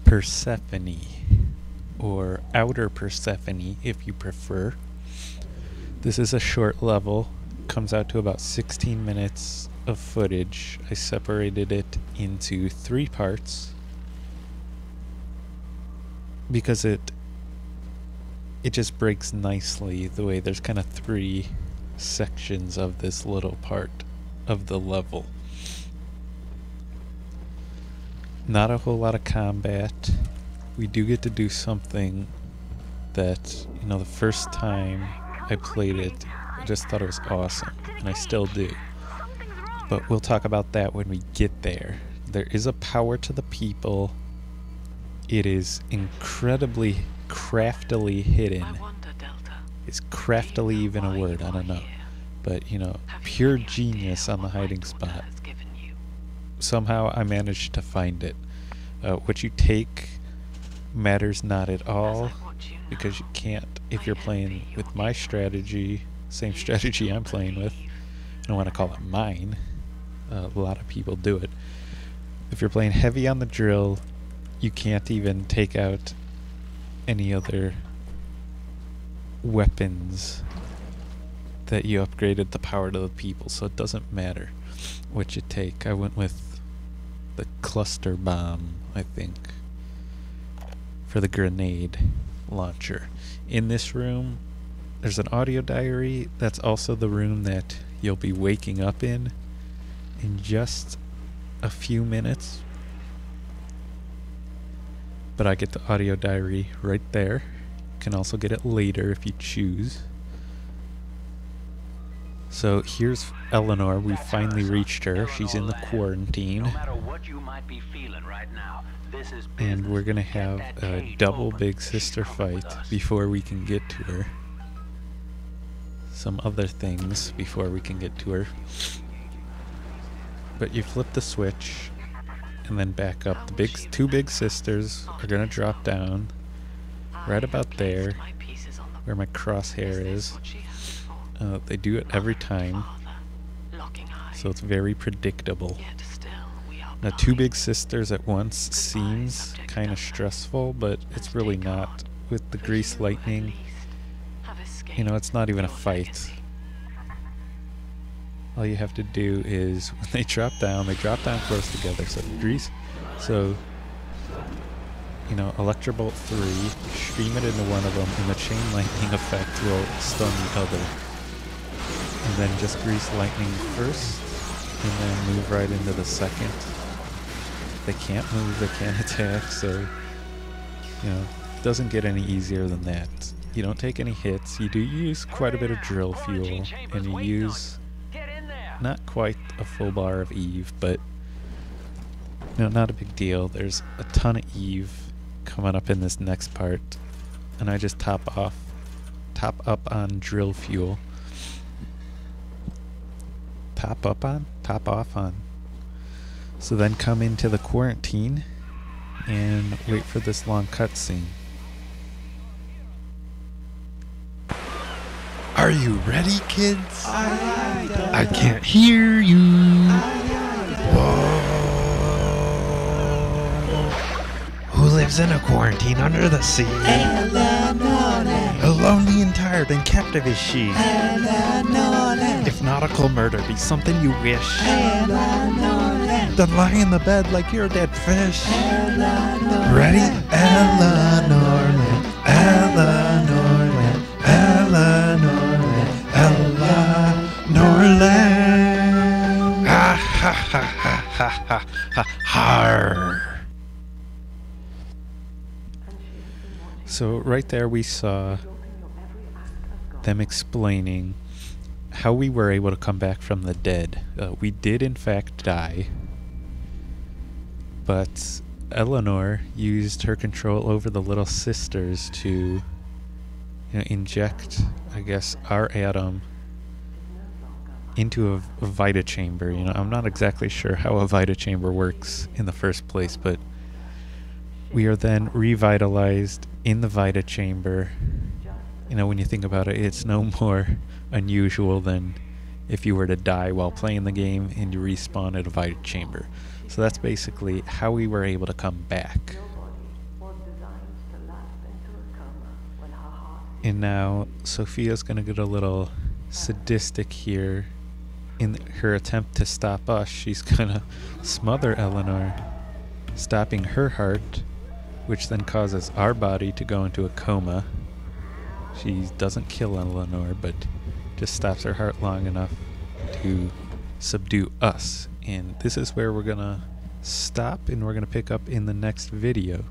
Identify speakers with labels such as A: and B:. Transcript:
A: Persephone, or Outer Persephone if you prefer. This is a short level, comes out to about 16 minutes of footage. I separated it into 3 parts because it just breaks nicely the way there's kind of 3 sections of this little part of the level. Not a whole lot of combat. We do get to do something that, the first time I played it, I just thought it was awesome, and I still do. But we'll talk about that when we get there. There is a power to the people. It is incredibly craftily hidden. Is craftily even a word? I don't know. But, pure genius on the hiding spot. Somehow I managed to find it. What you take matters not at all, because you can't, if you're playing with my strategy, same strategy I'm playing with, I don't want to call it mine, a lot of people do it. If you're playing heavy on the drill, you can't even take out any other weapons that you upgraded the power to the people, so it doesn't matter what you take. I went with the cluster bomb, I think, for the grenade launcher. In this room, there's an audio diary. That's also the room that you'll be waking up in just a few minutes. But I get the audio diary right there. You can also get it later if you choose. So here's Eleanor. We finally reached her. She's in the quarantine. And we're going to have a double big sister fight before we can get to her. Some other things before we can get to her. But you flip the switch and then back up. The 2 big sisters are going to drop down right about there where my crosshair is. They do it every time, so it's very predictable. Now, 2 big sisters at once seems kind of stressful, but it's really not. With the grease lightning, it's not even a fight. All you have to do is, when they drop down close together. So Electrobolt 3, stream it into one of them, and the chain lightning effect will stun the other. And then just grease lightning first, and then move right into the second. They can't move, they can't attack, so, it doesn't get any easier than that. You don't take any hits. You do use quite a bit of drill fuel, and you use not quite a full bar of Eve, but not a big deal. There's a ton of Eve coming up in this next part, and I just top up on drill fuel. Top off on. So then come into the quarantine and wait for this long cutscene. Are you ready, kids? I can't hear you. Whoa. Who lives in a quarantine under the sea? Alone the entire, then captive is she. If nautical murder be something you wish, then lie in the bed like you're a dead fish. Ready? Eleanor, Eleanor, Eleanor, Eleanor, ha ha ha ha ha ha ha har. So right there we saw them explaining how we were able to come back from the dead. We did in fact die, but Eleanor used her control over the little sisters to inject, I guess, our atom into a Vita Chamber. I'm not exactly sure how a Vita Chamber works in the first place, but we are then revitalized in the Vita Chamber. When you think about it, it's no more unusual than if you were to die while playing the game and you respawn at a Vita Chamber. So that's basically how we were able to come back. And now Sophia's gonna get a little sadistic here. In her attempt to stop us, she's gonna smother Eleanor, stopping her heart, which then causes our body to go into a coma. She doesn't kill Eleanor, but just stops her heart long enough to subdue us. And this is where we're gonna stop, and we're gonna pick up in the next video.